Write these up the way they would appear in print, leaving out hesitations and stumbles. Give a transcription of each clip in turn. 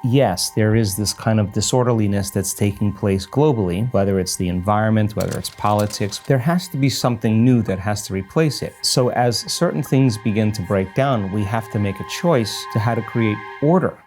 Yes, there is this kind of disorderliness that's taking place globally, whether it's the environment, whether it's politics. There has to be something new that has to replace it. So as certain things begin to break down, we have to make a choice to how to create order.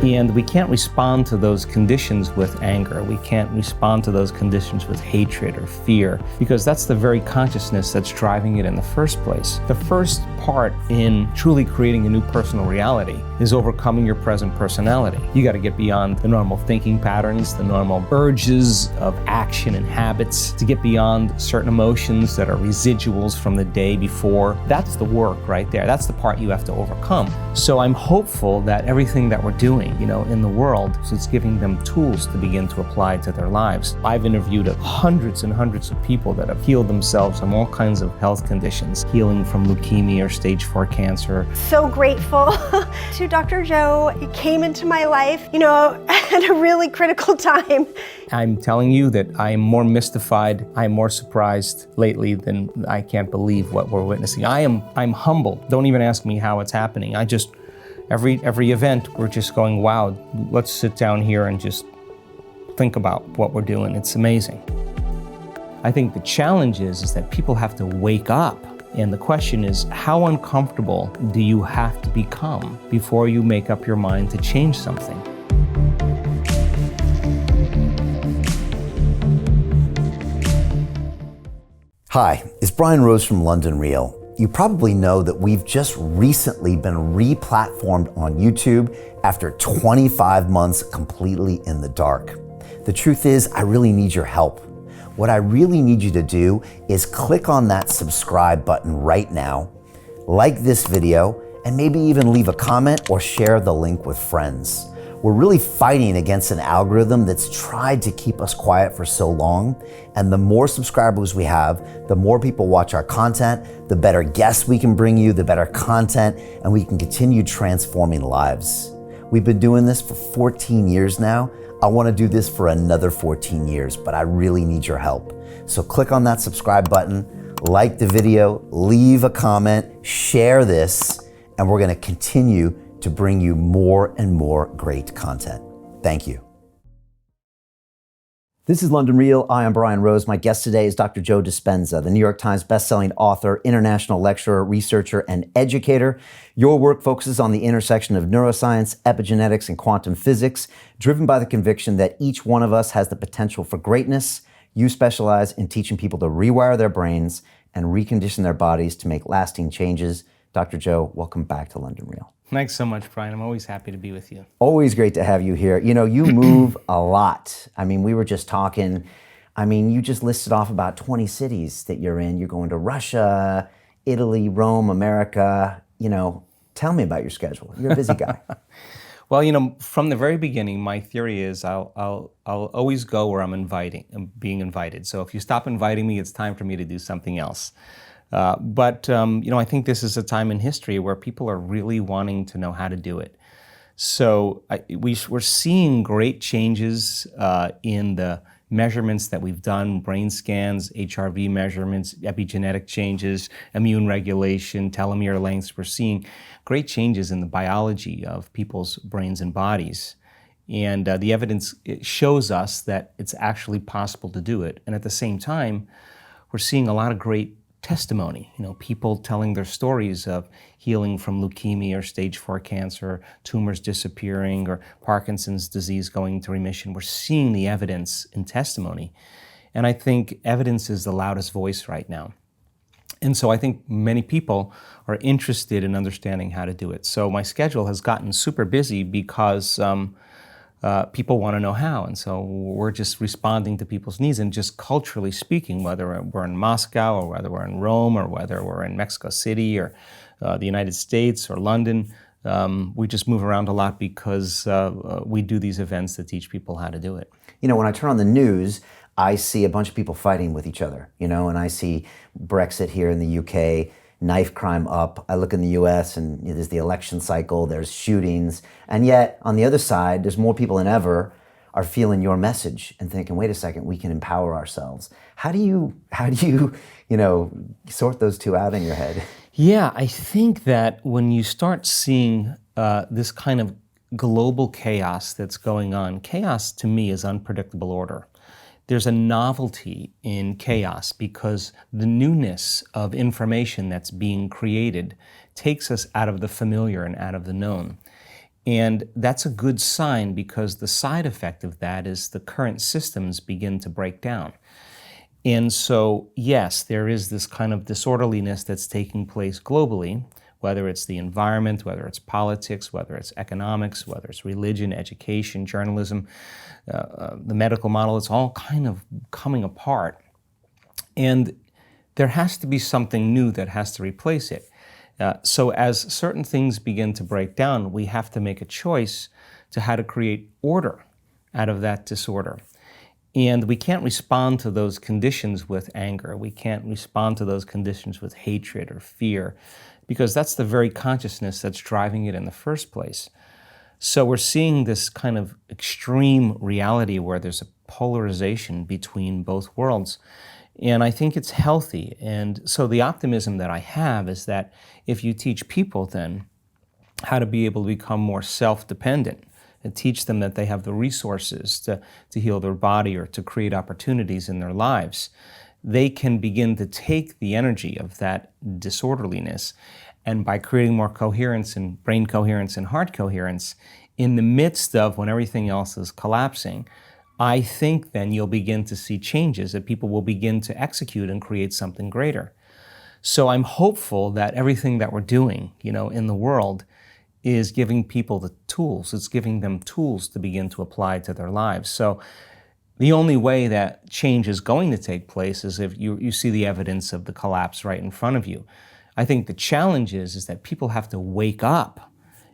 And we can't respond to those conditions with anger. We can't respond to those conditions with hatred or fear, because that's the very consciousness that's driving it in the first place. The first part in truly creating a new personal reality is overcoming your present personality. You got to get beyond the normal thinking patterns, the normal urges of action and habits, to get beyond certain emotions that are residuals from the day before. That's the work right there. That's the part you have to overcome. So I'm hopeful that everything that we're doing, in the world, so it's giving them tools to begin to apply to their lives. I've interviewed hundreds and hundreds of people that have healed themselves from all kinds of health conditions, healing from leukemia or stage 4 cancer. So grateful to Dr. Joe. He came into my life, at a really critical time. I'm telling you that I am more mystified, I'm more surprised lately than I can't believe what we're witnessing. I'm humble. Don't even ask me how it's happening. Every event, we're just going, wow, let's sit down here and just think about what we're doing. It's amazing. I think the challenge is that people have to wake up. And the question is, how uncomfortable do you have to become before you make up your mind to change something? Hi, it's Brian Rose from London Real. You probably know that we've just recently been re-platformed on YouTube after 25 months completely in the dark. The truth is, I really need your help. What I really need you to do is click on that subscribe button right now, like this video, and maybe even leave a comment or share the link with friends. We're really fighting against an algorithm that's tried to keep us quiet for so long. And the more subscribers we have, the more people watch our content, the better guests we can bring you, the better content, and we can continue transforming lives. We've been doing this for 14 years now. I want to do this for another 14 years, but I really need your help. So click on that subscribe button, like the video, leave a comment, share this, and we're going to continue to bring you more and more great content. Thank you. This is London Real. I am Brian Rose. My guest today is Dr. Joe Dispenza, the New York Times bestselling author, international lecturer, researcher, and educator. Your work focuses on the intersection of neuroscience, epigenetics, and quantum physics, driven by the conviction that each one of us has the potential for greatness. You specialize in teaching people to rewire their brains and recondition their bodies to make lasting changes. Dr. Joe, welcome back to London Real. Thanks so much, Brian. I'm always happy to be with you. Always great to have you here. You move a lot. We were just talking. You just listed off about 20 cities that you're in. You're going to Russia, Italy, Rome, America. Tell me about your schedule. You're a busy guy. Well, from the very beginning, my theory is I'll always go where I'm being invited. So if you stop inviting me, it's time for me to do something else. But I think this is a time in history where people are really wanting to know how to do it. So we're seeing great changes in the measurements that we've done, brain scans, HRV measurements, epigenetic changes, immune regulation, telomere lengths. We're seeing great changes in the biology of people's brains and bodies. And the evidence shows us that it's actually possible to do it. And at the same time, we're seeing a lot of great testimony, people telling their stories of healing from leukemia or stage 4 cancer, tumors disappearing, or Parkinson's disease going into remission. We're seeing the evidence in testimony. And I think evidence is the loudest voice right now. And so I think many people are interested in understanding how to do it. So my schedule has gotten super busy because people want to know how, and so we're just responding to people's needs. And just culturally speaking, whether we're in Moscow or whether we're in Rome or whether we're in Mexico City or the United States or London, we just move around a lot because we do these events that teach people how to do it. When I turn on the news, I see a bunch of people fighting with each other, and I see Brexit here in the UK, knife crime up. I look in the US and there's the election cycle, there's shootings, and yet on the other side, there's more people than ever are feeling your message and thinking, wait a second, we can empower ourselves. How do you sort those two out in your head? Yeah, I think that when you start seeing this kind of global chaos that's going on. Chaos to me is unpredictable order. There's a novelty in chaos because the newness of information that's being created takes us out of the familiar and out of the known. And that's a good sign because the side effect of that is the current systems begin to break down. And so, yes, there is this kind of disorderliness that's taking place globally, whether it's the environment, whether it's politics, whether it's economics, whether it's religion, education, journalism, the medical model. It's all kind of coming apart. And there has to be something new that has to replace it. So as certain things begin to break down, we have to make a choice to how to create order out of that disorder. And we can't respond to those conditions with anger. We can't respond to those conditions with hatred or fear, because that's the very consciousness that's driving it in the first place. So we're seeing this kind of extreme reality where there's a polarization between both worlds. And I think it's healthy. And so the optimism that I have is that if you teach people then how to be able to become more self-dependent, and teach them that they have the resources to heal their body or to create opportunities in their lives, they can begin to take the energy of that disorderliness, and by creating more coherence and brain coherence and heart coherence in the midst of when everything else is collapsing, I think then you'll begin to see changes that people will begin to execute and create something greater. So I'm hopeful that everything that we're doing, in the world is giving people the tools. It's giving them tools to begin to apply to their lives. So the only way that change is going to take place is if you see the evidence of the collapse right in front of you. I think the challenge is that people have to wake up.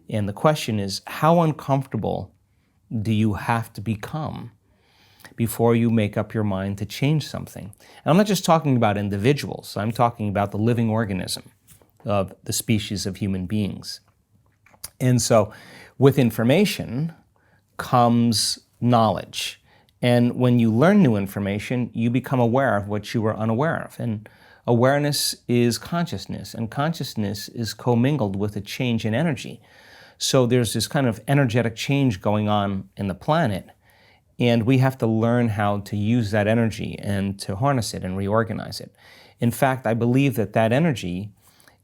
And the question is, how uncomfortable do you have to become before you make up your mind to change something? And I'm not just talking about individuals. I'm talking about the living organism of the species of human beings. And so with information comes knowledge. And when you learn new information, you become aware of what you were unaware of. And awareness is consciousness, and consciousness is commingled with a change in energy. So there's this kind of energetic change going on in the planet, and we have to learn how to use that energy and to harness it and reorganize it. In fact, I believe that that energy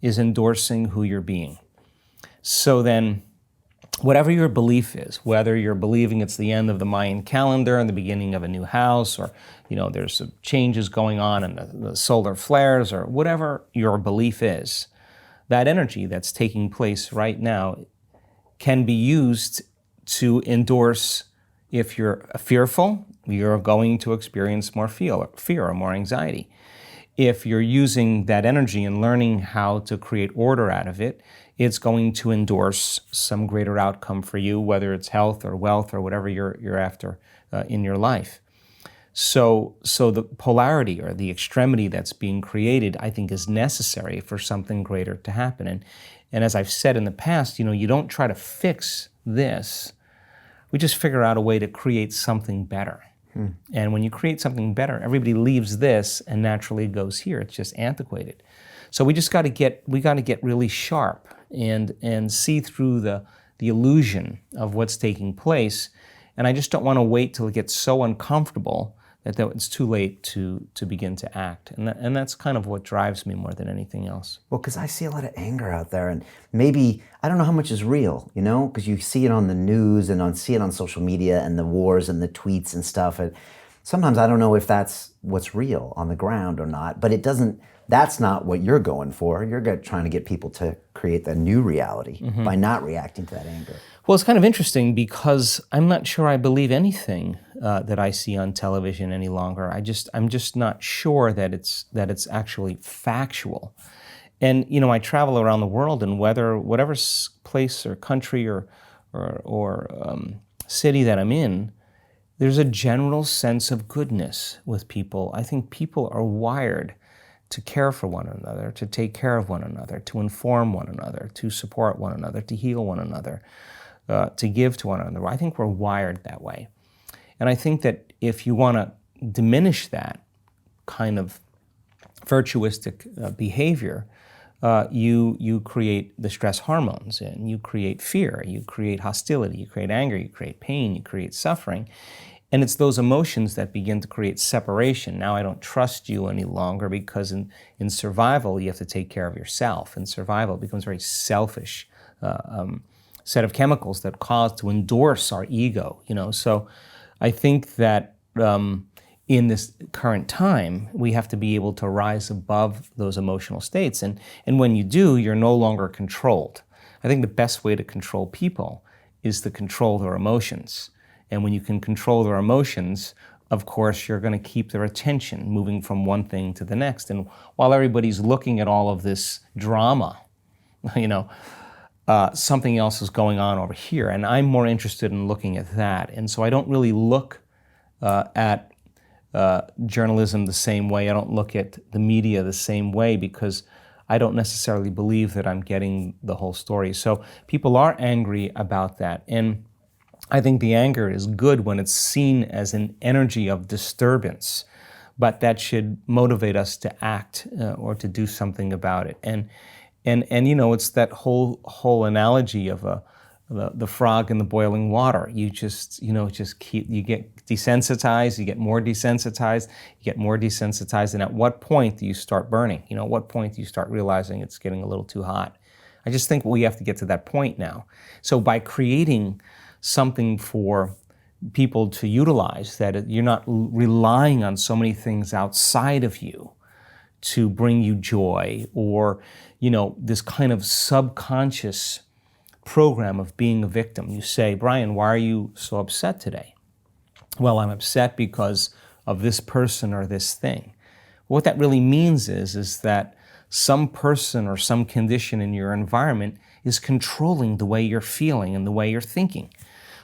is endorsing who you're being. So then, whatever your belief is, whether you're believing it's the end of the Mayan calendar and the beginning of a new house, or there's some changes going on in the solar flares, or whatever your belief is, that energy that's taking place right now can be used to endorse. If you're fearful, you're going to experience more fear or more anxiety. If you're using that energy and learning how to create order out of it, it's going to endorse some greater outcome for you, whether it's health or wealth or whatever you're after in your life. So the polarity or the extremity that's being created, I think, is necessary for something greater to happen. And as I've said in the past, you don't try to fix this. We just figure out a way to create something better. And when you create something better, everybody leaves this and naturally goes here. It's just antiquated. So we got to get really sharp and see through the illusion of what's taking place. And I just don't want to wait till it gets so uncomfortable that it's too late to begin to act. And that's kind of what drives me more than anything else. Well, because I see a lot of anger out there, and maybe, I don't know how much is real, because you see it on the news and see it on social media and the wars and the tweets and stuff. And sometimes I don't know if that's what's real on the ground or not, but that's not what you're going for. You're trying to get people to create the new reality by not reacting to that anger. Well, it's kind of interesting because I'm not sure I believe anything that I see on television any longer. I'm just not sure that it's actually factual. And I travel around the world, and whatever place or country or city that I'm in, there's a general sense of goodness with people. I think people are wired to care for one another, to take care of one another, to inform one another, to support one another, to heal one another, to give to one another. I think we're wired that way. And I think that if you want to diminish that kind of virtuistic behavior, you create the stress hormones, and you create fear, you create hostility, you create anger, you create pain, you create suffering. And it's those emotions that begin to create separation. Now I don't trust you any longer, because in survival, you have to take care of yourself. In survival, it becomes a very selfish set of chemicals that cause to endorse our ego. So I think that in this current time, we have to be able to rise above those emotional states. And when you do, you're no longer controlled. I think the best way to control people is to control their emotions. And when you can control their emotions, of course, you're going to keep their attention moving from one thing to the next. And while everybody's looking at all of this drama, something else is going on over here. And I'm more interested in looking at that. And so I don't really look at journalism the same way. I don't look at the media the same way, because I don't necessarily believe that I'm getting the whole story. So people are angry about that. And I think the anger is good when it's seen as an energy of disturbance, but that should motivate us to act or to do something about it. And it's that whole analogy of the frog in the boiling water. You just get desensitized, you get more desensitized, you get more desensitized, and at what point do you start burning? At what point do you start realizing it's getting a little too hot? I just think we have to get to that point now. So by creating something for people to utilize, that you're not relying on so many things outside of you to bring you joy, or this kind of subconscious program of being a victim. You say, Brian, why are you so upset today? Well, I'm upset because of this person or this thing. What that really means is that some person or some condition in your environment is controlling the way you're feeling and the way you're thinking.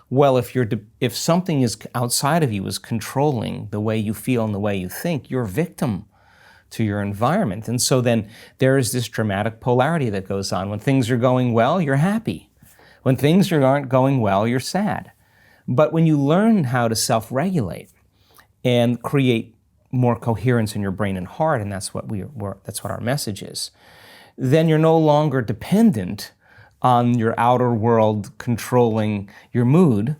Well, if something is outside of you is controlling the way you feel and the way you think, you're a victim to your environment. And so then there is this dramatic polarity that goes on. When things are going well, you're happy. When things aren't going well, you're sad. But when you learn how to self-regulate and create more coherence in your brain and heart, and that's what our message is, then you're no longer dependent on your outer world controlling your mood.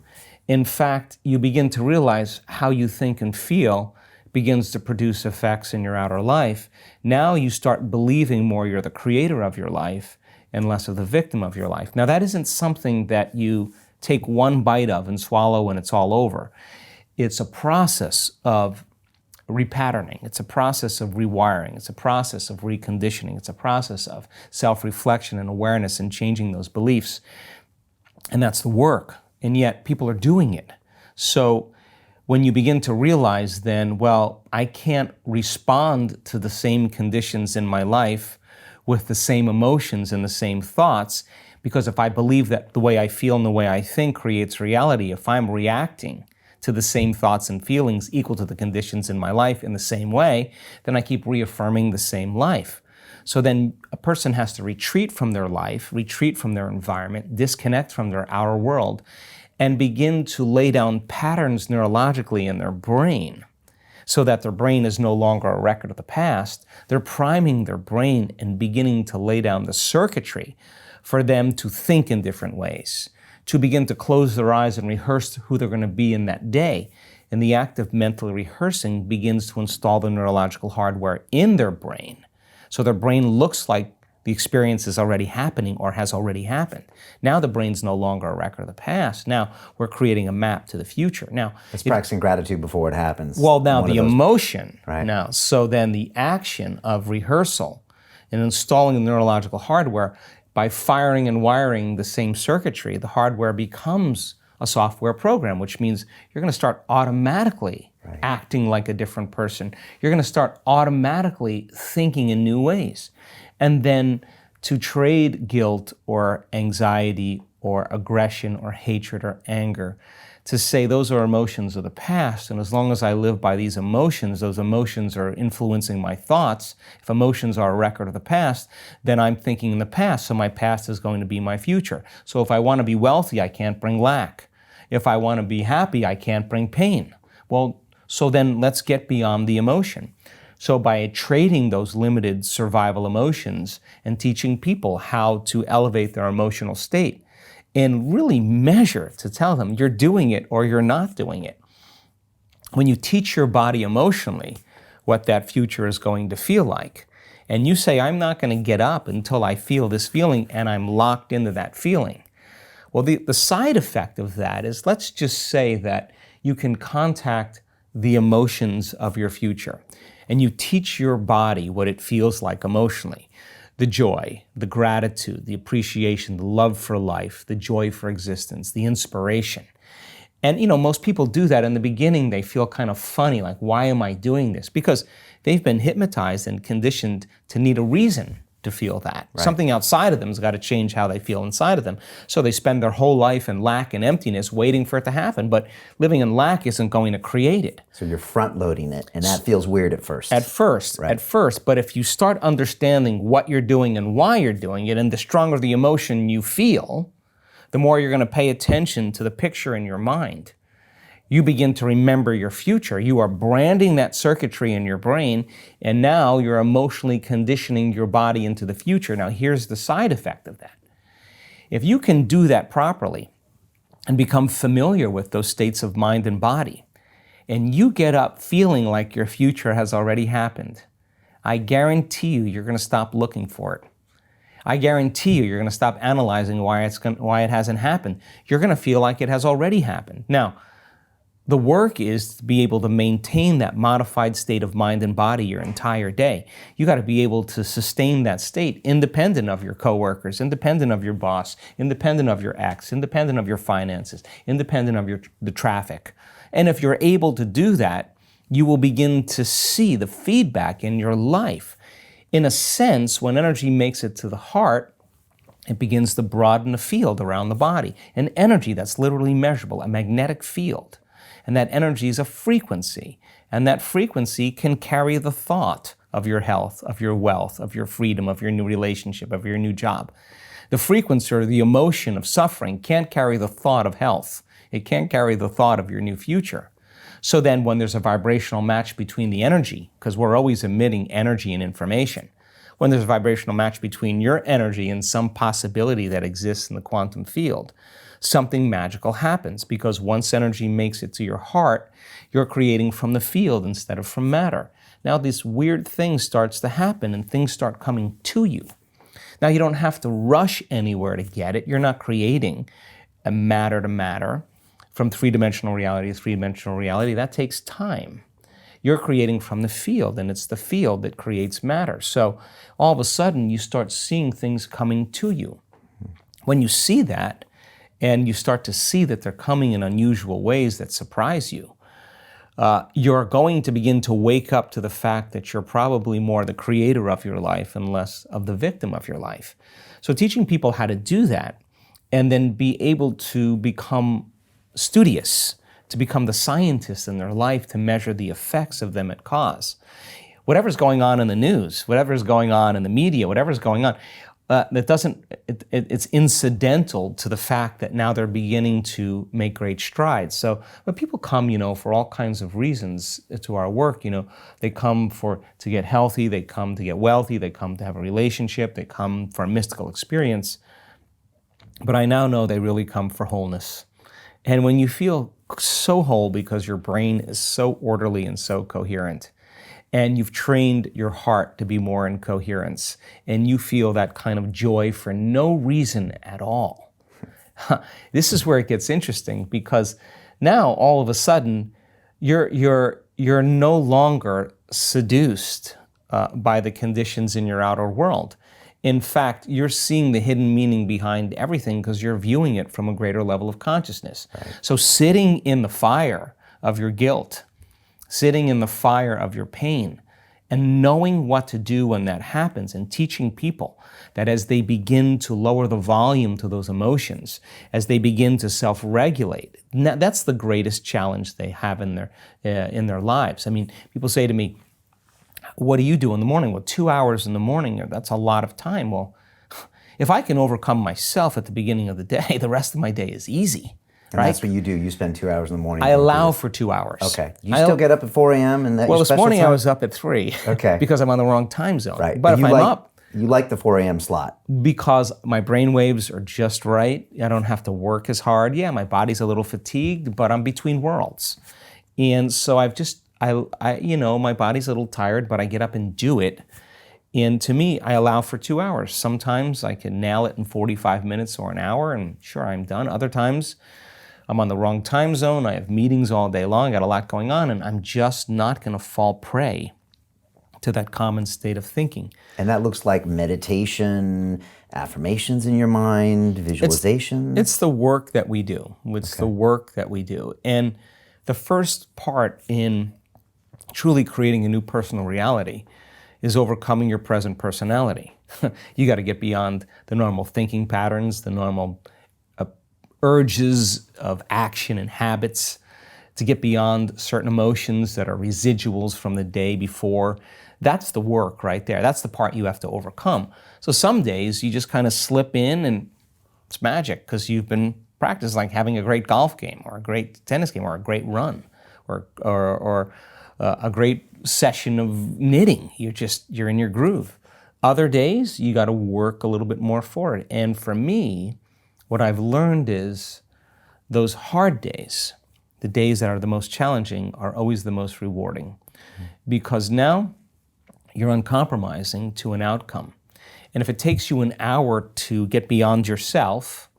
In fact, you begin to realize how you think and feel begins to produce effects in your outer life. Now you start believing more you're the creator of your life and less of the victim of your life. Now that isn't something that you take one bite of and swallow and it's all over. It's a process of repatterning. It's a process of rewiring. It's a process of reconditioning. It's a process of self-reflection and awareness and changing those beliefs. And that's the work. And yet people are doing it. So when you begin to realize then, well, I can't respond to the same conditions in my life with the same emotions and the same thoughts, because if I believe that the way I feel and the way I think creates reality, if I'm reacting to the same thoughts and feelings equal to the conditions in my life in the same way, then I keep reaffirming the same life. So then a person has to retreat from their life, retreat from their environment, disconnect from their outer world, and begin to lay down patterns neurologically in their brain so that their brain is no longer a record of the past. They're priming their brain and beginning to lay down the circuitry for them to think in different ways, to begin to close their eyes and rehearse who they're going to be in that day. And the act of mentally rehearsing begins to install the neurological hardware in their brain. So their brain looks like the experience is already happening or has already happened. Now the brain's no longer a record of the past. Now we're creating a map to the future. Now it's practicing gratitude before it happens. Well, now the emotion. Right. Now, so then the action of rehearsal and installing the neurological hardware, by firing and wiring the same circuitry, the hardware becomes a software program, which means you're going to start automatically acting like a different person. You're going to start automatically thinking in new ways. And then to trade guilt or anxiety or aggression or hatred or anger, to say those are emotions of the past, and as long as I live by these emotions, those emotions are influencing my thoughts. If emotions are a record of the past, then I'm thinking in the past, so my past is going to be my future. So if I want to be wealthy, I can't bring lack. If I want to be happy, I can't bring pain. Well, so then let's get beyond the emotion. So by trading those limited survival emotions and teaching people how to elevate their emotional state and really measure to tell them you're doing it or you're not doing it. When you teach your body emotionally what that future is going to feel like, and you say, I'm not going to get up until I feel this feeling and I'm locked into that feeling. Well, the side effect of that is, let's just say that you can contact the emotions of your future and you teach your body what it feels like emotionally. The joy, the gratitude, the appreciation, the love for life, the joy for existence, the inspiration. And most people do that in the beginning. They feel kind of funny, like, why am I doing this? Because they've been hypnotized and conditioned to need a reason to feel that. Right. Something outside of them has got to change how they feel inside of them. So they spend their whole life in lack and emptiness waiting for it to happen. But living in lack isn't going to create it. So you're front-loading it, and that feels weird at first. At first. But if you start understanding what you're doing and why you're doing it, and the stronger the emotion you feel, the more you're going to pay attention to the picture in your mind. You begin to remember your future. You are branding that circuitry in your brain, and now you're emotionally conditioning your body into the future. Now, here's the side effect of that. If you can do that properly and become familiar with those states of mind and body, and you get up feeling like your future has already happened, I guarantee you're going to stop looking for it. I guarantee you're going to stop analyzing why it hasn't happened. You're going to feel like it has already happened. Now, the work is to be able to maintain that modified state of mind and body your entire day. You got to be able to sustain that state independent of your coworkers, independent of your boss, independent of your ex, independent of your finances, independent of the traffic. And if you're able to do that, you will begin to see the feedback in your life. In a sense, when energy makes it to the heart, it begins to broaden the field around the body. An energy that's literally measurable, a magnetic field. And that energy is a frequency. And that frequency can carry the thought of your health, of your wealth, of your freedom, of your new relationship, of your new job. The frequency or the emotion of suffering can't carry the thought of health. It can't carry the thought of your new future. So then when there's a vibrational match between the energy, because we're always emitting energy and information, when there's a vibrational match between your energy and some possibility that exists in the quantum field, something magical happens, because once energy makes it to your heart, you're creating from the field instead of from matter. Now this weird thing starts to happen and things start coming to you. Now you don't have to rush anywhere to get it. You're not creating a matter to matter from three-dimensional reality to three-dimensional reality. That takes time. You're creating from the field, and it's the field that creates matter. So all of a sudden you start seeing things coming to you. When you see that, and you start to see that they're coming in unusual ways that surprise you, you're going to begin to wake up to the fact that you're probably more the creator of your life and less of the victim of your life. So teaching people how to do that and then be able to become studious, to become the scientists in their life, to measure the effects of them at cause. Whatever's going on in the news, whatever's going on in the media, whatever's going on, it's incidental to the fact that now they're beginning to make great strides. So when people come, for all kinds of reasons to our work, they come to get healthy, they come to get wealthy, they come to have a relationship, they come for a mystical experience. But I now know they really come for wholeness. And when you feel so whole because your brain is so orderly and so coherent, and you've trained your heart to be more in coherence, and you feel that kind of joy for no reason at all. This is where it gets interesting, because now all of a sudden you're no longer seduced by the conditions in your outer world. In fact, you're seeing the hidden meaning behind everything because you're viewing it from a greater level of consciousness. Right. So sitting in the fire of your guilt, sitting in the fire of your pain, and knowing what to do when that happens, and teaching people that as they begin to lower the volume to those emotions, as they begin to self-regulate, that's the greatest challenge they have in their lives. I mean, people say to me, what do you do in the morning? Well, 2 hours in the morning, that's a lot of time. Well, if I can overcome myself at the beginning of the day, the rest of my day is easy. And right? that's what you do. You spend 2 hours in the morning. I allow for 2 hours. Okay. You still get up at 4 a.m. and that Well, your this special morning time? I was up at 3. Okay. Because I'm on the wrong time zone. Right. But if you I'm up, you like the 4 a.m. slot. because my brain waves are just right, I don't have to work as hard. Yeah, my body's a little fatigued, but I'm between worlds. And so my body's a little tired, but I get up and do it. And to me, I allow for 2 hours. Sometimes I can nail it in 45 minutes or an hour, and sure, I'm done. Other times, I'm on the wrong time zone. I have meetings all day long. I got a lot going on, and I'm just not going to fall prey to that common state of thinking. And that looks like meditation, affirmations in your mind, visualization. It's the work that we do. It's the work that we do. And the first part in truly creating a new personal reality is overcoming your present personality. You got to get beyond the normal thinking patterns, the normal urges of action and habits, to get beyond certain emotions that are residuals from the day before. That's the work right there. That's the part you have to overcome. So some days you just kind of slip in and it's magic because you've been practicing, like having a great golf game or a great tennis game or a great run or a great session of knitting. You're in your groove. Other days you got to work a little bit more for it. And for me, what I've learned is those hard days, the days that are the most challenging, are always the most rewarding. Because now you're uncompromising to an outcome. And if it takes you an hour to get beyond yourself,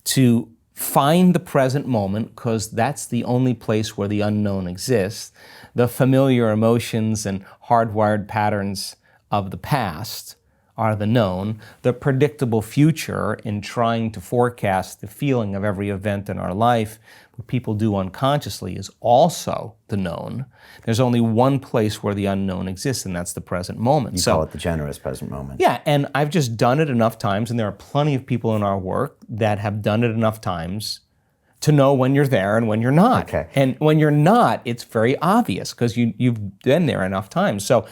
to find the present moment, because that's the only place where the unknown exists, the familiar emotions and hardwired patterns of the past are the known. The predictable future, in trying to forecast the feeling of every event in our life, what people do unconsciously, is also the known. There's only one place where the unknown exists, and that's the present moment. You call it the generous present moment. Yeah, and I've just done it enough times, and there are plenty of people in our work that have done it enough times to know when you're there and when you're not. Okay. And when you're not, it's very obvious because you've been there enough times. So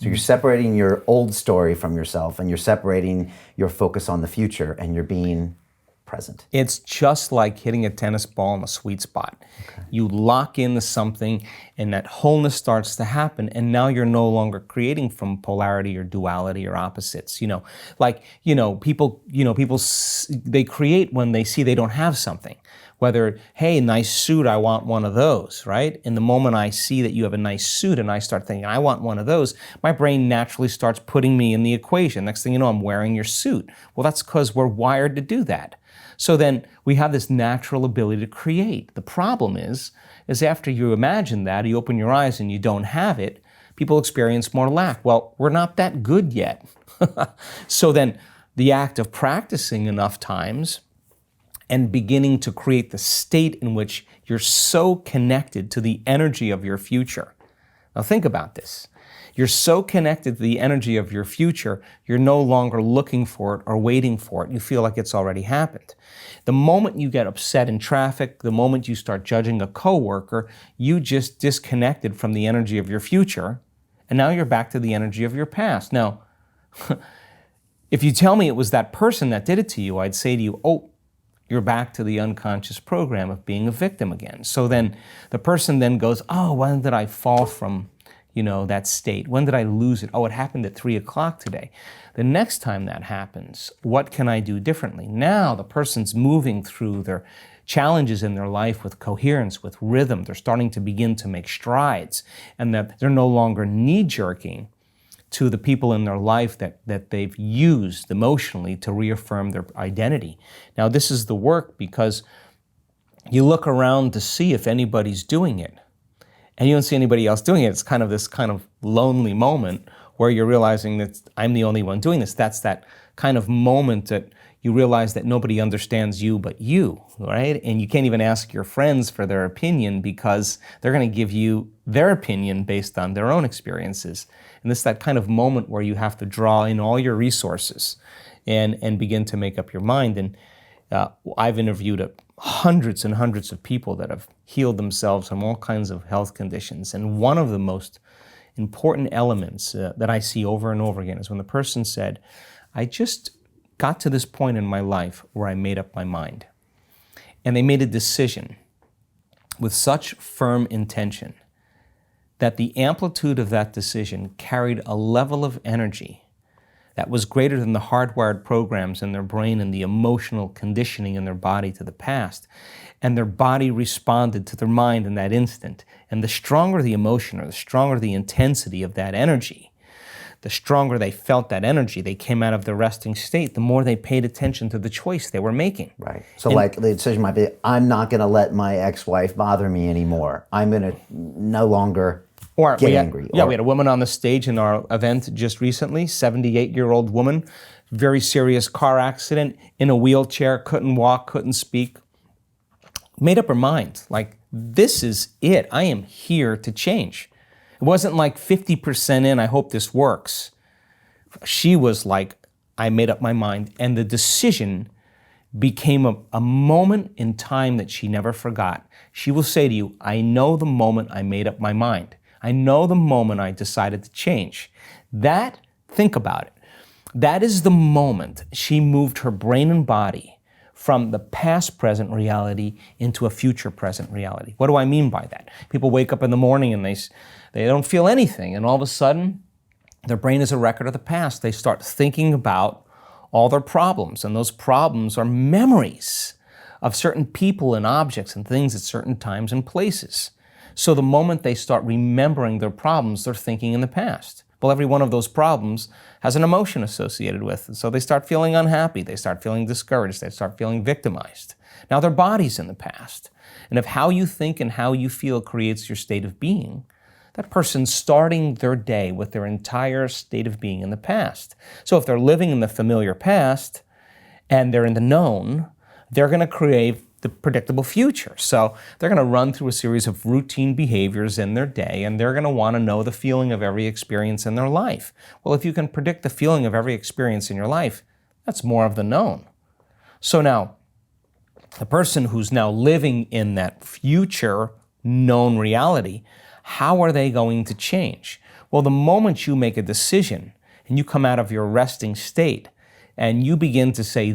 you're separating your old story from yourself, and you're separating your focus on the future, and you're being present. it's just like hitting a tennis ball in a sweet spot. Okay. You lock into something, and that wholeness starts to happen, and now you're no longer creating from polarity or duality or opposites. People they create when they see they don't have something. Whether, hey, nice suit, I want one of those, right? And the moment I see that you have a nice suit and I start thinking, I want one of those, my brain naturally starts putting me in the equation. Next thing you know, I'm wearing your suit. Well, that's because we're wired to do that. So then we have this natural ability to create. The problem is after you imagine that, you open your eyes and you don't have it, people experience more lack. Well, we're not that good yet. So then the act of practicing enough times and beginning to create the state in which you're so connected to the energy of your future. Now think about this. You're so connected to the energy of your future, you're no longer looking for it or waiting for it. You feel like it's already happened. The moment you get upset in traffic, the moment you start judging a coworker, you just disconnected from the energy of your future, and now you're back to the energy of your past. Now, if you tell me it was that person that did it to you, I'd say to you, oh, you're back to the unconscious program of being a victim again. So then the person then goes, oh, when did I fall from, that state? When did I lose it? Oh, it happened at 3 o'clock today. The next time that happens, what can I do differently? Now the person's moving through their challenges in their life with coherence, with rhythm. They're starting to begin to make strides, and that they're no longer knee-jerking to the people in their life that they've used emotionally to reaffirm their identity. Now, this is the work because you look around to see if anybody's doing it, and you don't see anybody else doing it. It's kind of this kind of lonely moment where you're realizing that I'm the only one doing this. That's that kind of moment that you realize that nobody understands you but you, right? And you can't even ask your friends for their opinion because they're going to give you their opinion based on their own experiences. And it's that kind of moment where you have to draw in all your resources and begin to make up your mind. And I've interviewed hundreds and hundreds of people that have healed themselves from all kinds of health conditions. And one of the most important elements that I see over and over again is when the person said, I just got to this point in my life where I made up my mind. and they made a decision with such firm intention that the amplitude of that decision carried a level of energy that was greater than the hardwired programs in their brain and the emotional conditioning in their body to the past. And their body responded to their mind in that instant. And the stronger the emotion, or the stronger the intensity of that energy, the stronger they felt that energy, they came out of the resting state, the more they paid attention to the choice they were making. Right. So like the decision might be, I'm not going to let my ex-wife bother me anymore. I'm going to no longer get angry. Yeah, we had a woman on the stage in our event just recently, 78-year-old woman, very serious car accident, in a wheelchair, couldn't walk, couldn't speak. Made up her mind, like, this is it. I am here to change. It wasn't like 50% in, I hope this works. She was like, I made up my mind. And the decision became a moment in time that she never forgot. She will say to you, I know the moment I made up my mind. I know the moment I decided to change. That, think about it, that is the moment she moved her brain and body from the past present reality into a future present reality. What do I mean by that? People wake up in the morning and they don't feel anything, and all of a sudden, their brain is a record of the past. They start thinking about all their problems, and those problems are memories of certain people and objects and things at certain times and places. So the moment they start remembering their problems, they're thinking in the past. Well, every one of those problems has an emotion associated with it. So they start feeling unhappy, they start feeling discouraged, they start feeling victimized. Now their body's in the past. And if how you think and how you feel creates your state of being, that person's starting their day with their entire state of being in the past. So if they're living in the familiar past and they're in the known, they're going to create the predictable future. So they're going to run through a series of routine behaviors in their day, and they're going to want to know the feeling of every experience in their life. Well, if you can predict the feeling of every experience in your life, that's more of the known. So now, the person who's now living in that future known reality, how are they going to change? Well, the moment you make a decision and you come out of your resting state and you begin to say,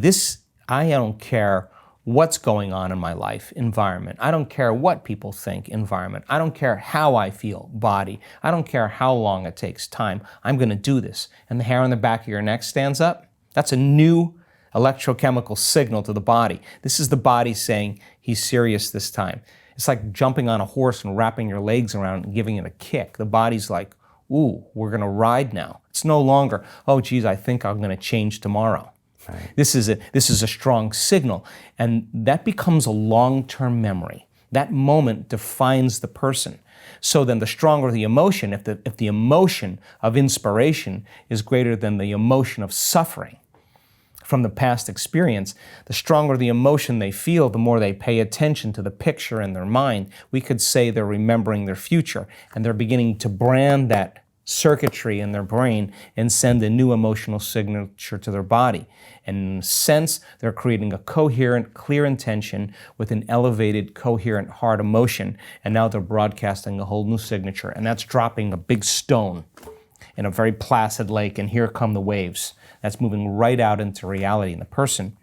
I don't care what's going on in my life, environment. I don't care what people think, environment. I don't care how I feel, body. I don't care how long it takes, time. I'm going to do this. And the hair on the back of your neck stands up. That's a new electrochemical signal to the body. This is the body saying, he's serious this time. It's like jumping on a horse and wrapping your legs around and giving it a kick. The body's like, ooh, we're going to ride now. It's no longer, oh, geez, I think I'm going to change tomorrow. Right. This is a strong signal, and that becomes a long-term memory. That moment defines the person. So then the stronger the emotion, if the emotion of inspiration is greater than the emotion of suffering from the past experience, the stronger the emotion they feel, the more they pay attention to the picture in their mind. We could say they're remembering their future, and they're beginning to brand that circuitry in their brain and send a new emotional signature to their body. And in a sense, they're creating a coherent, clear intention with an elevated, coherent heart emotion, and now they're broadcasting a whole new signature, and that's dropping a big stone in a very placid lake, and here come the waves. That's moving right out into reality, and the person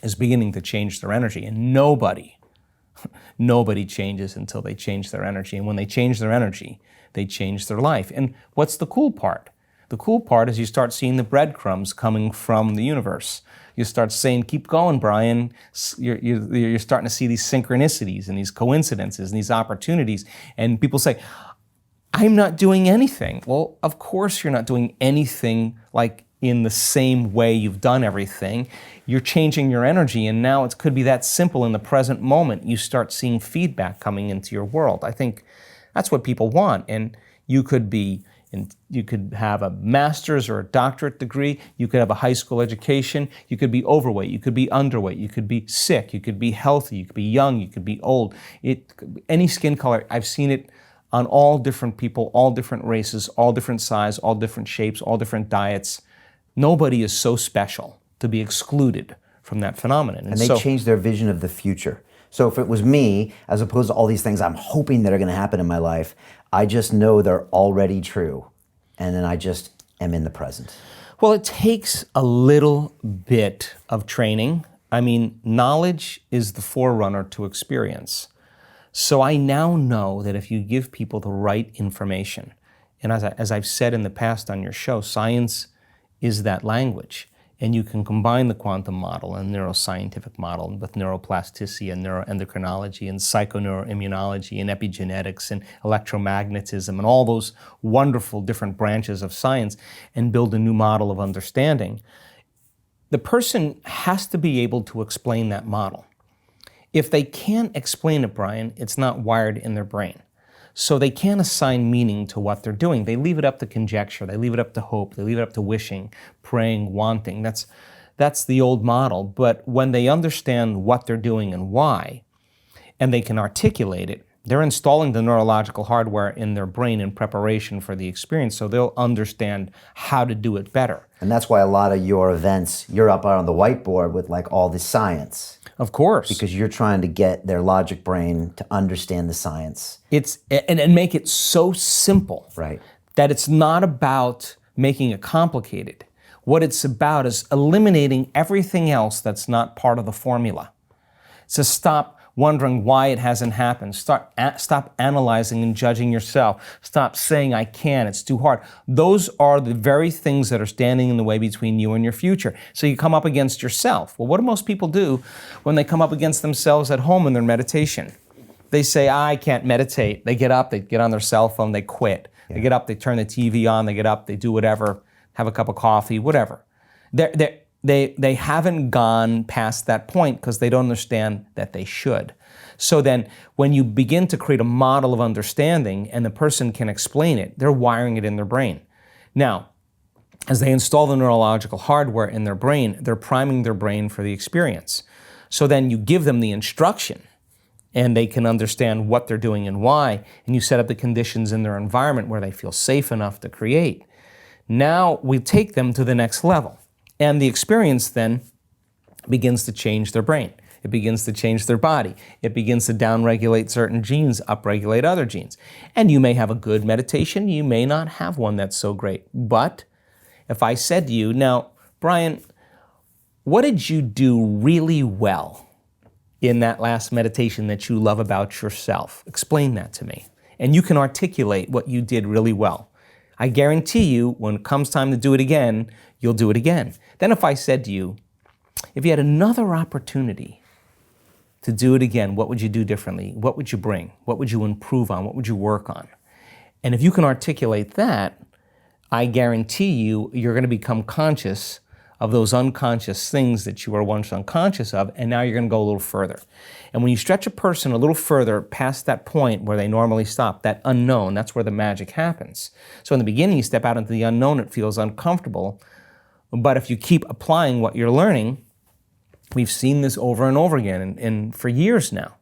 is beginning to change their energy, and nobody changes until they change their energy, and when they change their energy, they change their life. And what's the cool part? The cool part is you start seeing the breadcrumbs coming from the universe. You start saying, keep going, Brian. You're starting to see these synchronicities and these coincidences and these opportunities. And people say, I'm not doing anything. Well, of course you're not doing anything like in the same way you've done everything. You're changing your energy, and now it could be that simple. In the present moment, you start seeing feedback coming into your world. I think that's what people want. And you could have a master's or a doctorate degree. You could have a high school education. You could be overweight. You could be underweight. You could be sick. You could be healthy. You could be young. You could be old. Any skin color. I've seen it on all different people, all different races, all different size, all different shapes, all different diets. Nobody is so special to be excluded from that phenomenon. And they change their vision of the future. So if it was me, as opposed to all these things I'm hoping that are going to happen in my life, I just know they're already true. And then I just am in the present. Well, it takes a little bit of training. I mean, knowledge is the forerunner to experience. So I now know that if you give people the right information, and as I've said in the past on your show, science is that language. And you can combine the quantum model and neuroscientific model with neuroplasticity and neuroendocrinology and psychoneuroimmunology and epigenetics and electromagnetism and all those wonderful different branches of science and build a new model of understanding. The person has to be able to explain that model. If they can't explain it, Brian, it's not wired in their brain. So they can't assign meaning to what they're doing. They leave it up to conjecture. They leave it up to hope. They leave it up to wishing, praying, wanting. That's the old model. But when they understand what they're doing and why, and they can articulate it, they're installing the neurological hardware in their brain in preparation for the experience, so they'll understand how to do it better. And that's why a lot of your events, you're up on the whiteboard with like all the science. Of course. Because you're trying to get their logic brain to understand the science. And make it so simple. Right. That it's not about making it complicated. What it's about is eliminating everything else that's not part of the formula. So stop wondering why it hasn't happened. Stop analyzing and judging yourself. Stop saying, I can't, it's too hard. Those are the very things that are standing in the way between you and your future. So you come up against yourself. Well, what do most people do when they come up against themselves at home in their meditation? They say, I can't meditate. They get up, they get on their cell phone, they quit. Yeah. They get up, they turn the TV on, they get up, they do whatever, have a cup of coffee, whatever. They haven't gone past that point because they don't understand that they should. So then when you begin to create a model of understanding and the person can explain it, they're wiring it in their brain. Now, as they install the neurological hardware in their brain, they're priming their brain for the experience. So then you give them the instruction and they can understand what they're doing and why, and you set up the conditions in their environment where they feel safe enough to create. Now we take them to the next level. And the experience then begins to change their brain. It begins to change their body. It begins to downregulate certain genes, upregulate other genes. And you may have a good meditation. You may not have one that's so great. But if I said to you, now, Brian, what did you do really well in that last meditation that you love about yourself? Explain that to me. And you can articulate what you did really well. I guarantee you, when it comes time to do it again, you'll do it again. Then if I said to you, if you had another opportunity to do it again, what would you do differently? What would you bring? What would you improve on? What would you work on? And if you can articulate that, I guarantee you, you're going to become conscious of those unconscious things that you were once unconscious of, and now you're going to go a little further. And when you stretch a person a little further past that point where they normally stop, that unknown, that's where the magic happens. So in the beginning, you step out into the unknown, it feels uncomfortable. But if you keep applying what you're learning, we've seen this over and over again, and for years now.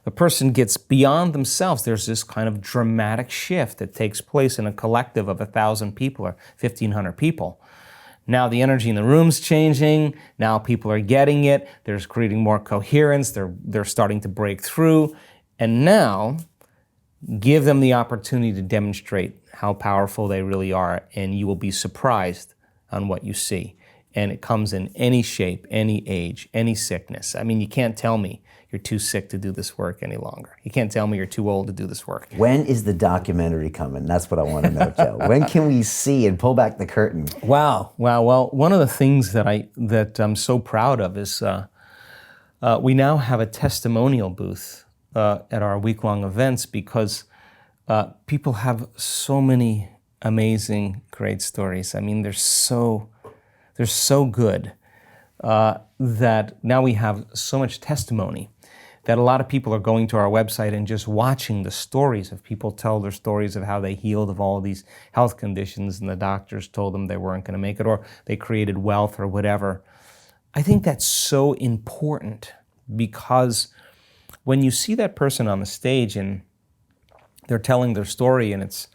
The person gets beyond themselves. There's this kind of dramatic shift that takes place in a collective of 1,000 people or 1,500 people. Now the energy in the room's changing. Now people are getting it. They're creating more coherence. They're starting to break through. And now give them the opportunity to demonstrate how powerful they really are, and you will be surprised on what you see. And it comes in any shape, any age, any sickness. I mean, you can't tell me you're too sick to do this work any longer. You can't tell me you're too old to do this work. When is the documentary coming? That's what I want to know, Joe. When can we see and pull back the curtain? Wow. Well, one of the things that I'm so proud of is we now have a testimonial booth at our week-long events because people have so many amazing, great stories. I mean, they're so good that now we have so much testimony that a lot of people are going to our website and just watching the stories of people tell their stories of how they healed of all these health conditions and the doctors told them they weren't going to make it, or they created wealth or whatever. I think that's so important because when you see that person on the stage and they're telling their story and it's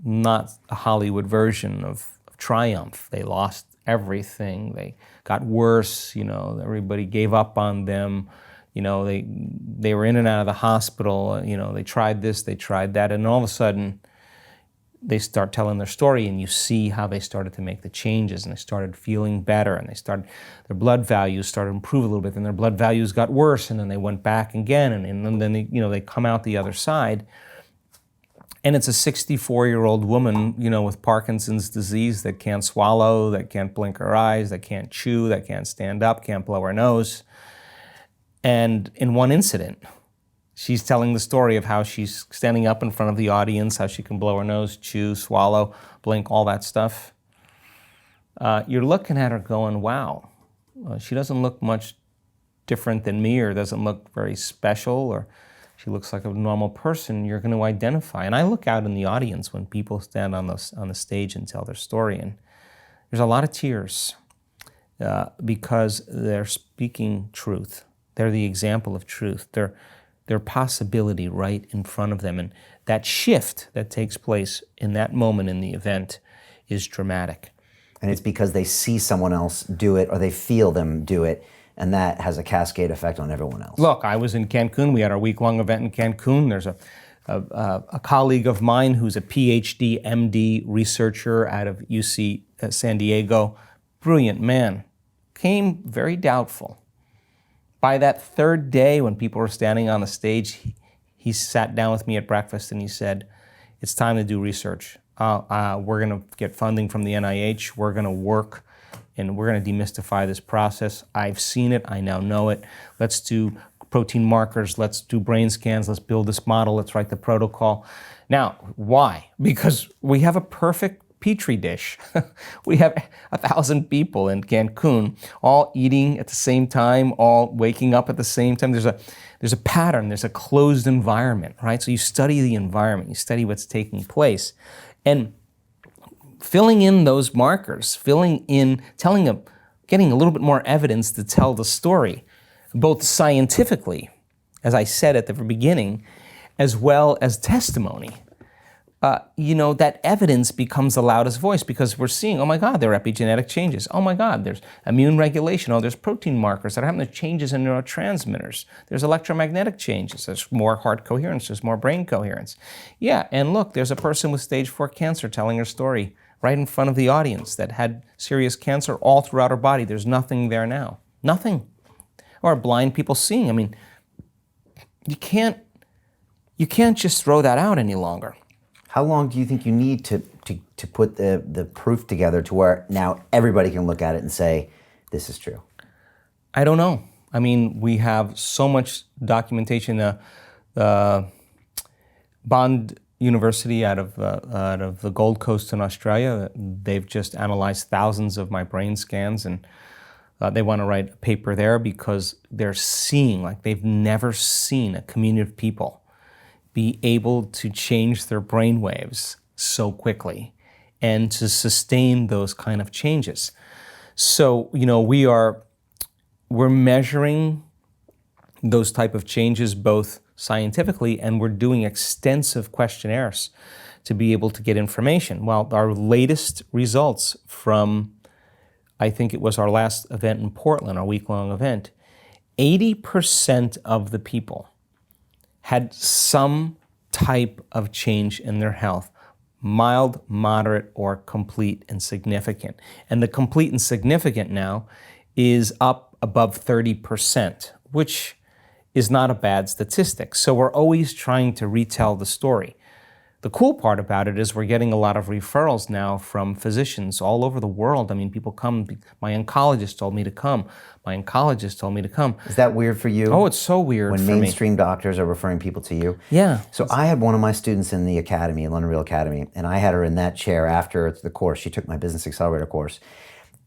not a Hollywood version of triumph. They lost everything. They got worse. Everybody gave up on them. They were in and out of the hospital. They tried this, they tried that, and all of a sudden, they start telling their story, and you see how they started to make the changes, and they started feeling better, and their blood values started to improve a little bit, and their blood values got worse, and then they went back again, and then they come out the other side. And it's a 64-year-old woman, with Parkinson's disease that can't swallow, that can't blink her eyes, that can't chew, that can't stand up, can't blow her nose. And in one incident, she's telling the story of how she's standing up in front of the audience, how she can blow her nose, chew, swallow, blink, all that stuff. You're looking at her going, wow, she doesn't look much different than me, or doesn't look very special, or she looks like a normal person. You're going to identify. And I look out in the audience when people stand on the stage and tell their story, and there's a lot of tears because they're speaking truth. They're the example of truth. They're possibility right in front of them. And that shift that takes place in that moment in the event is dramatic. And it's because they see someone else do it, or they feel them do it, and that has a cascade effect on everyone else. Look, I was in Cancun. We had our week-long event in Cancun. There's a colleague of mine who's a PhD, MD researcher out of UC San Diego. Brilliant man. Came very doubtful. By that third day, when people were standing on the stage, he sat down with me at breakfast and he said, it's time to do research. We're going to get funding from the NIH. We're going to work and we're going to demystify this process. I've seen it. I now know it. Let's do protein markers. Let's do brain scans. Let's build this model. Let's write the protocol. Now, why? Because we have a perfect Petri dish. We have 1,000 people in Cancun, all eating at the same time, all waking up at the same time. There's a pattern. There's a closed environment, right? So you study the environment. You study what's taking place. And filling in those markers, getting a little bit more evidence to tell the story, both scientifically, as I said at the beginning, as well as testimony. That evidence becomes the loudest voice, because we're seeing, oh my God, there are epigenetic changes. Oh my God, there's immune regulation. Oh, there's protein markers that are having changes in neurotransmitters. There's electromagnetic changes. There's more heart coherence. There's more brain coherence. Yeah, and look, there's a person with stage 4 cancer telling her story right in front of the audience that had serious cancer all throughout her body. There's nothing there now. Nothing. Or blind people seeing. I mean, you can't just throw that out any longer. How long do you think you need to put the proof together to where now everybody can look at it and say, this is true? I don't know. I mean, we have so much documentation. Bond University out of the Gold Coast in Australia, they've just analyzed thousands of my brain scans, and they want to write a paper there because they're seeing, like they've never seen a community of people be able to change their brain waves so quickly and to sustain those kind of changes. So, we're measuring those type of changes both scientifically, and we're doing extensive questionnaires to be able to get information. Well, our latest results from, I think it was our last event in Portland, our week-long event, 80% of the people had some type of change in their health, mild, moderate, or complete and significant. And the complete and significant now is up above 30%, which is not a bad statistic. So we're always trying to retell the story. The cool part about it is we're getting a lot of referrals now from physicians all over the world. I mean, people come, my oncologist told me to come. My oncologist told me to come. Is that weird for you? Oh, it's so weird when for me. mainstream doctors are referring people to you? Yeah. So I had one of my students in the academy, London Real Academy, and I had her in that chair after the course. She took my Business Accelerator course.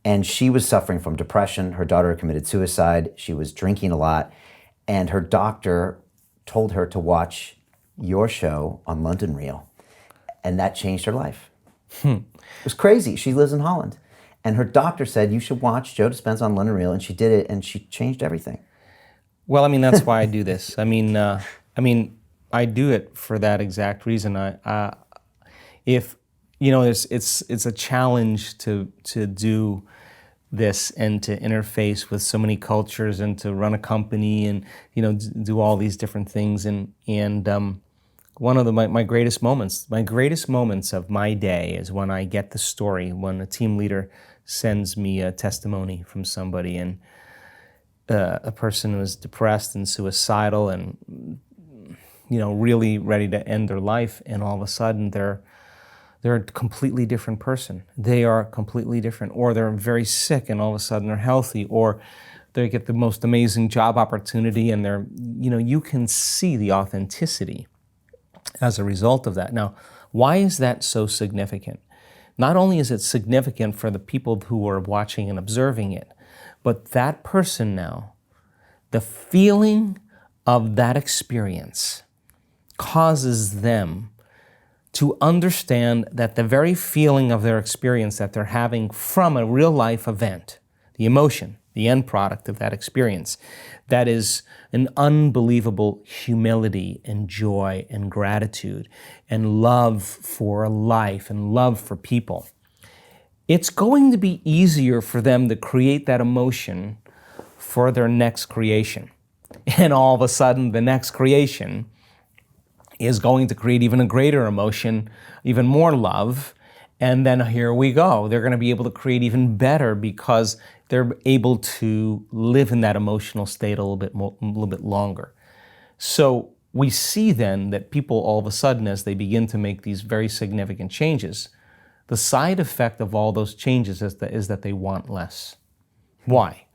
And she was suffering from depression. Her daughter committed suicide. She was drinking a lot. And her doctor told her to watch your show on London Real. And that changed her life. It was crazy. She lives in Holland. And her doctor said, you should watch Joe Dispenza on London Real. And she did it, and she changed everything. Well, I mean, that's why I do this. I mean, I do it for that exact reason. It's a challenge to do this and to interface with so many cultures and to run a company and do all these different things. And one of my greatest moments of my day is when I get the story, when a team leader sends me a testimony from somebody, and a person was depressed and suicidal and, really ready to end their life, and all of a sudden they're a completely different person. They are completely different, or they're very sick and all of a sudden they're healthy, or they get the most amazing job opportunity and they're, you can see the authenticity as a result of that. Now, why is that so significant? Not only is it significant for the people who are watching and observing it, but that person now, the feeling of that experience causes them to understand that the very feeling of their experience that they're having from a real life event, the emotion, the end product of that experience, that is an unbelievable humility and joy and gratitude and love for life and love for people. It's going to be easier for them to create that emotion for their next creation. And all of a sudden, the next creation is going to create even a greater emotion, even more love, and then here we go. They're going to be able to create even better because they're able to live in that emotional state a little bit longer. So we see then that people all of a sudden, as they begin to make these very significant changes, the side effect of all those changes is that they want less. Why?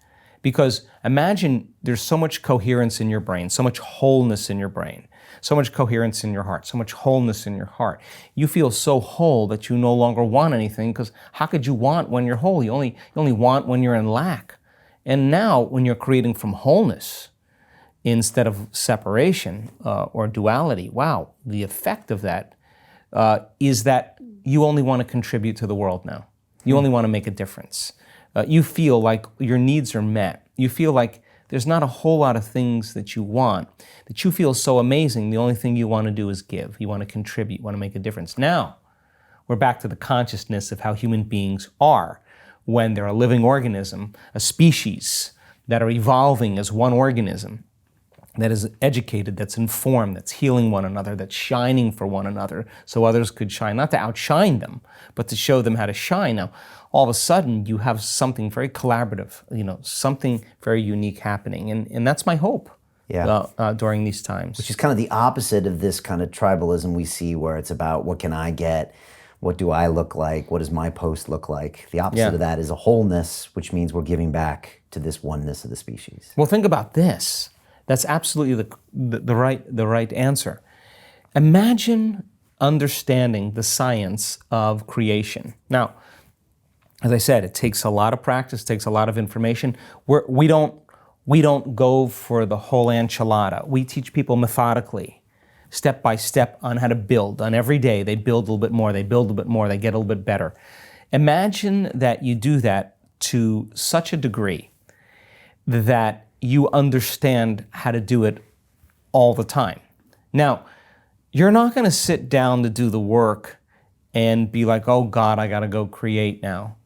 Because imagine there's so much coherence in your brain, so much wholeness in your brain, so much coherence in your heart, so much wholeness in your heart. You feel so whole that you no longer want anything, because how could you want when you're whole? You only want when you're in lack. And now when you're creating from wholeness instead of separation or duality, wow, the effect of that is that you only want to contribute to the world now. You only want to make a difference. You feel like your needs are met. You feel like there's not a whole lot of things that you want, that you feel so amazing. The only thing you want to do is give. You want to contribute, you want to make a difference. Now, we're back to the consciousness of how human beings are when they're a living organism, a species that are evolving as one organism, that is educated, that's informed, that's healing one another, that's shining for one another so others could shine, not to outshine them, but to show them how to shine. Now, all of a sudden, you have something very collaborative, something very unique happening. And that's my hope during these times. Which is kind of the opposite of this kind of tribalism we see where it's about what can I get, what do I look like, what does my post look like? The opposite of that is a wholeness, which means we're giving back to this oneness of the species. Well, think about this. That's absolutely the right answer. Imagine understanding the science of creation. Now, as I said, it takes a lot of practice, takes a lot of information. We don't go for the whole enchilada. We teach people methodically, step by step, on how to build. On every day, they build a little bit more, they build a little bit more, they get a little bit better. Imagine that you do that to such a degree that you understand how to do it all the time. Now, you're not going to sit down to do the work and be like, oh God, I got to go create now.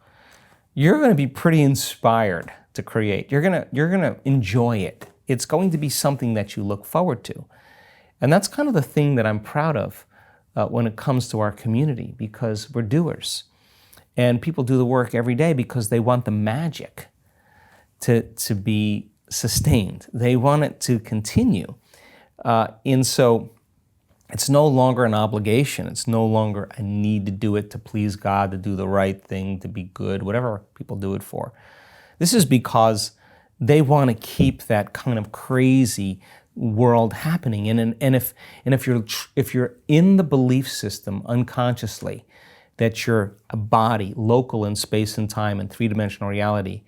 You're going to be pretty inspired to create. You're going to enjoy it. It's going to be something that you look forward to. And that's kind of the thing that I'm proud of when it comes to our community, because we're doers. And people do the work every day because they want the magic to be sustained. They want it to continue. And so it's no longer an obligation. It's no longer a need to do it to please God, to do the right thing, to be good, whatever people do it for. This is because they want to keep that kind of crazy world happening. And if you're in the belief system unconsciously that you're a body, local in space and time and three-dimensional reality,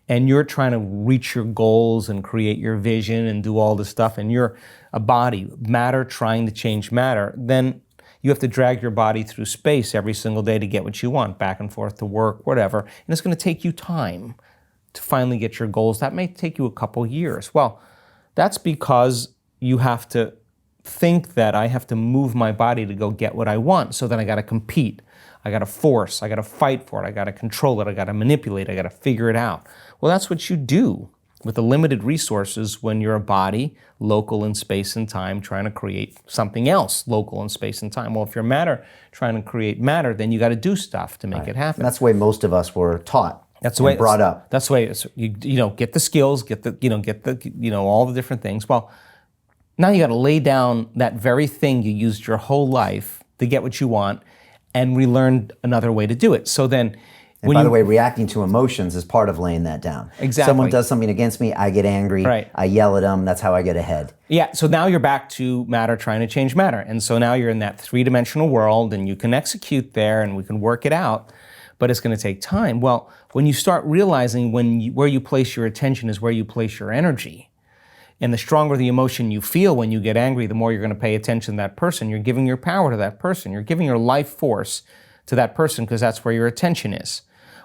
and you're trying to reach your goals and create your vision and do all this stuff, and you're a body, matter trying to change matter, then you have to drag your body through space every single day to get what you want, back and forth to work, whatever, and it's going to take you time to finally get your goals. That may take you a couple years. Well, that's because you have to think that I have to move my body to go get what I want, so then I got to compete. I got to force, I got to fight for it, I got to control it, I got to manipulate, I got to figure it out. Well, that's what you do with the limited resources when you're a body, local in space and time, trying to create something else, local in space and time. Well, if you're matter, trying to create matter, then you got to do stuff to make it happen. And that's the way most of us were taught. That's the way brought up. That's the way get the skills, get all the different things. Well, now you got to lay down that very thing you used your whole life to get what you want, and relearn another way to do it. So then, and by the way, reacting to emotions is part of laying that down. Exactly. Someone does something against me, I get angry. Right. I yell at them. That's how I get ahead. Yeah. So now you're back to matter trying to change matter, and so now you're in that three-dimensional world, and you can execute there, and we can work it out. But it's going to take time. Well, when you start realizing where you place your attention is where you place your energy, and the stronger the emotion you feel when you get angry, the more you're going to pay attention to that person. You're giving your power to that person. You're giving your life force to that person because that's where your attention is.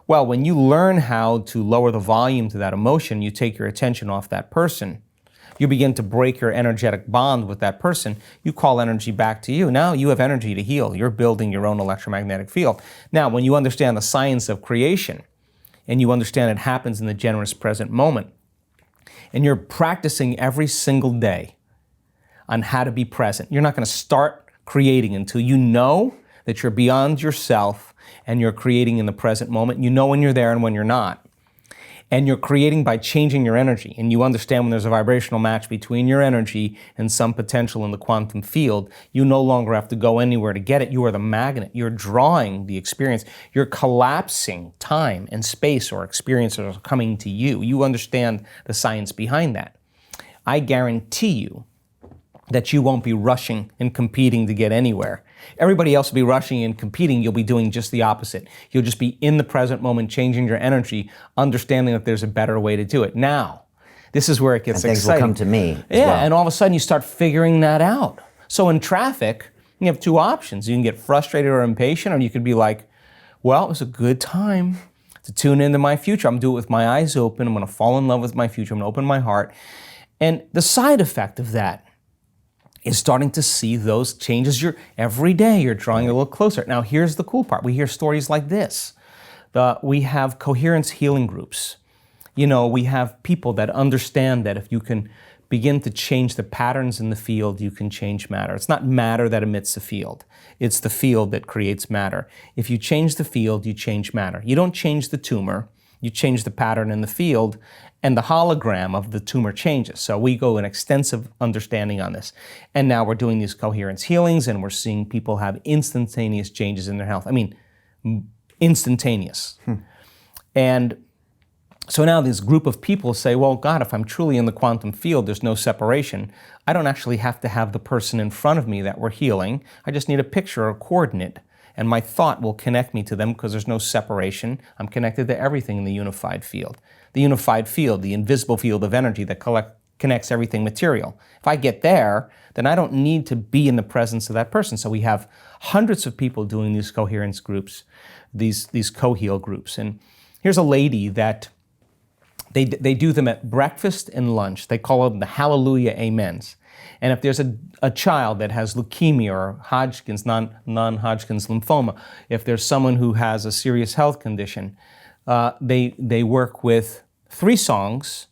Well, when you learn how to lower the volume to that emotion, you take your attention off that person. You begin to break your energetic bond with that person. You call energy back to you. Now you have energy to heal. You're building your own electromagnetic field. Now, when you understand the science of creation, and you understand it happens in the generous present moment, and you're practicing every single day on how to be present, you're not going to start creating until you know that you're beyond yourself and you're creating in the present moment. You know when you're there and when you're not. And you're creating by changing your energy. And you understand when there's a vibrational match between your energy and some potential in the quantum field, you no longer have to go anywhere to get it. You are the magnet. You're drawing the experience. You're collapsing time and space, or experiences are coming to you. You understand the science behind that. I guarantee you that you won't be rushing and competing to get anywhere. Everybody else will be rushing and competing. You'll be doing just the opposite. You'll just be in the present moment, changing your energy, understanding that there's a better way to do it. Now, this is where it gets and exciting. Things will come to me. Yeah, and all of a sudden you start figuring that out. So in traffic, you have two options. You can get frustrated or impatient, or you could be like, well, it was a good time to tune into my future. I'm going to do it with my eyes open. I'm going to fall in love with my future. I'm going to open my heart. And the side effect of that is starting to see those changes. Every day you're drawing a little closer. Now here's the cool part. We hear stories like this. We have coherence healing groups. We have people that understand that if you can begin to change the patterns in the field, you can change matter. It's not matter that emits the field. It's the field that creates matter. If you change the field, you change matter. You don't change the tumor. You change the pattern in the field, and the hologram of the tumor changes. So we go an extensive understanding on this. And now we're doing these coherence healings, and we're seeing people have instantaneous changes in their health. I mean, instantaneous. And so now this group of people say, well, God, if I'm truly in the quantum field, there's no separation. I don't actually have to have the person in front of me that we're healing. I just need a picture or a coordinate, and my thought will connect me to them because there's no separation. I'm connected to everything in the unified field. The unified field, the invisible field of energy that connects everything material. If I get there, then I don't need to be in the presence of that person. So we have hundreds of people doing these coherence groups, these co-heal groups. And here's a lady that they do them at breakfast and lunch. They call them the Hallelujah Amens. And if there's a child that has leukemia or Hodgkin's, non-Hodgkin's lymphoma, if there's someone who has a serious health condition, they work with 3 songs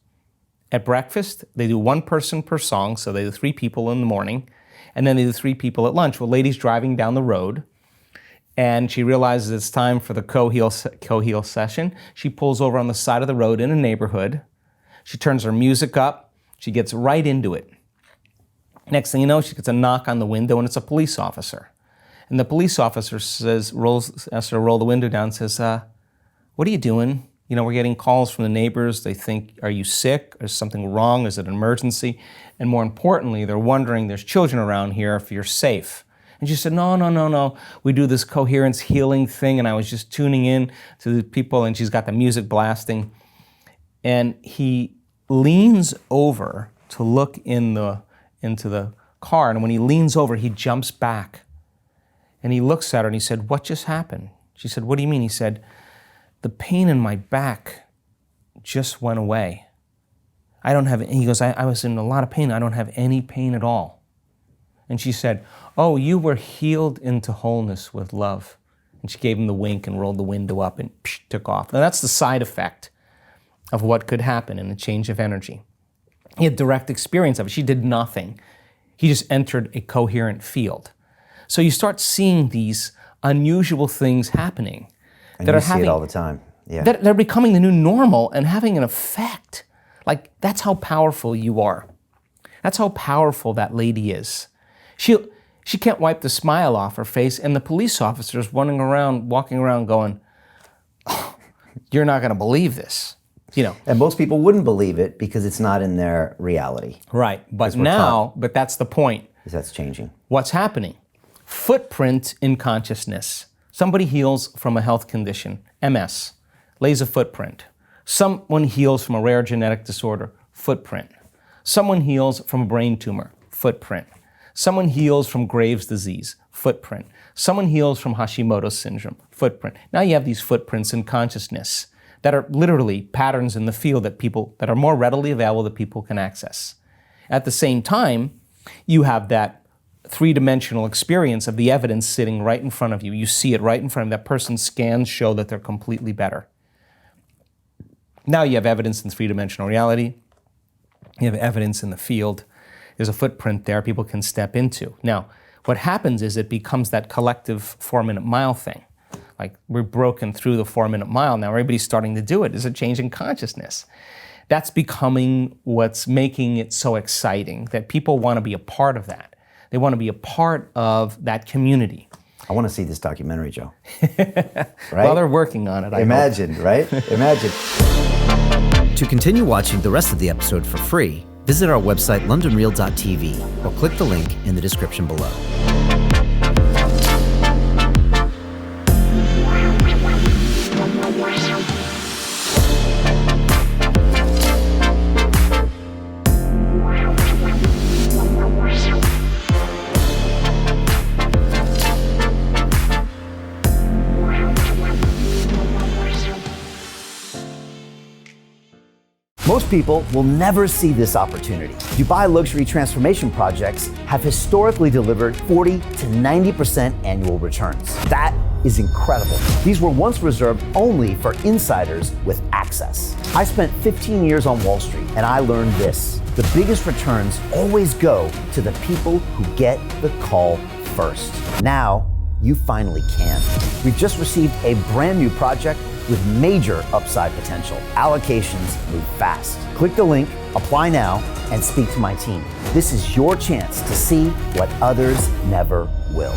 at breakfast. They do 1 person per song, so they do 3 people in the morning, and then they do 3 people at lunch. Well, lady's driving down the road, and she realizes it's time for the co-heal session. She pulls over on the side of the road in a neighborhood. She turns her music up. She gets right into it. Next thing you know, she gets a knock on the window, and it's a police officer. And the police officer asks her to roll the window down and says, what are you doing? We're getting calls from the neighbors. They think, are you sick? Is something wrong? Is it an emergency? And more importantly, they're wondering, there's children around here, if you're safe. And she said, no. We do this coherence healing thing, and I was just tuning in to the people, and she's got the music blasting. And he leans over to look into the car, and when he leans over, he jumps back. And he looks at her, and he said, what just happened? She said, what do you mean? He said, the pain in my back just went away. He goes, I was in a lot of pain. I don't have any pain at all. And she said, oh, you were healed into wholeness with love. And she gave him the wink and rolled the window up and took off. Now that's the side effect of what could happen in a change of energy. He had direct experience of it. She did nothing. He just entered a coherent field. So you start seeing these unusual things happening And that you are see having, it all the time. Yeah. that they're becoming the new normal and having an effect. Like, that's how powerful you are. That's how powerful that lady is. She can't wipe the smile off her face, and the police officers walking around going, oh, you're not going to believe this. You know. And most people wouldn't believe it because it's not in their reality. Right. But we're now, but that's the point. Because that's changing. What's happening? Footprint in consciousness. Somebody heals from a health condition, MS, lays a footprint. Someone heals from a rare genetic disorder, footprint. Someone heals from a brain tumor, footprint. Someone heals from Graves' disease, footprint. Someone heals from Hashimoto's syndrome, footprint. Now you have these footprints in consciousness that are literally patterns in the field that are more readily available that people can access. At the same time, you have that three-dimensional experience of the evidence sitting right in front of you. You see it right in front of you. That person's scans show that they're completely better. Now you have evidence in three-dimensional reality. You have evidence in the field. There's a footprint there people can step into. Now, what happens is it becomes that collective 4-minute mile thing. Like, we're broken through the 4-minute mile. Now everybody's starting to do it. There's a change in consciousness. That's becoming what's making it so exciting, that people want to be a part of that. They want to be a part of that community. I want to see this documentary, Joe. Right? Well, they're working on it. Imagine, right? Imagine. To continue watching the rest of the episode for free, visit our website londonreal.tv or click the link in the description below. Most people will never see this opportunity. Dubai luxury transformation projects have historically delivered 40 to 90% annual returns. That is incredible. These were once reserved only for insiders with access. I spent 15 years on Wall Street and I learned this: the biggest returns always go to the people who get the call first. Now, you finally can. We've just received a brand new project with major upside potential. Allocations move fast. Click the link, apply now, and speak to my team. This is your chance to see what others never will.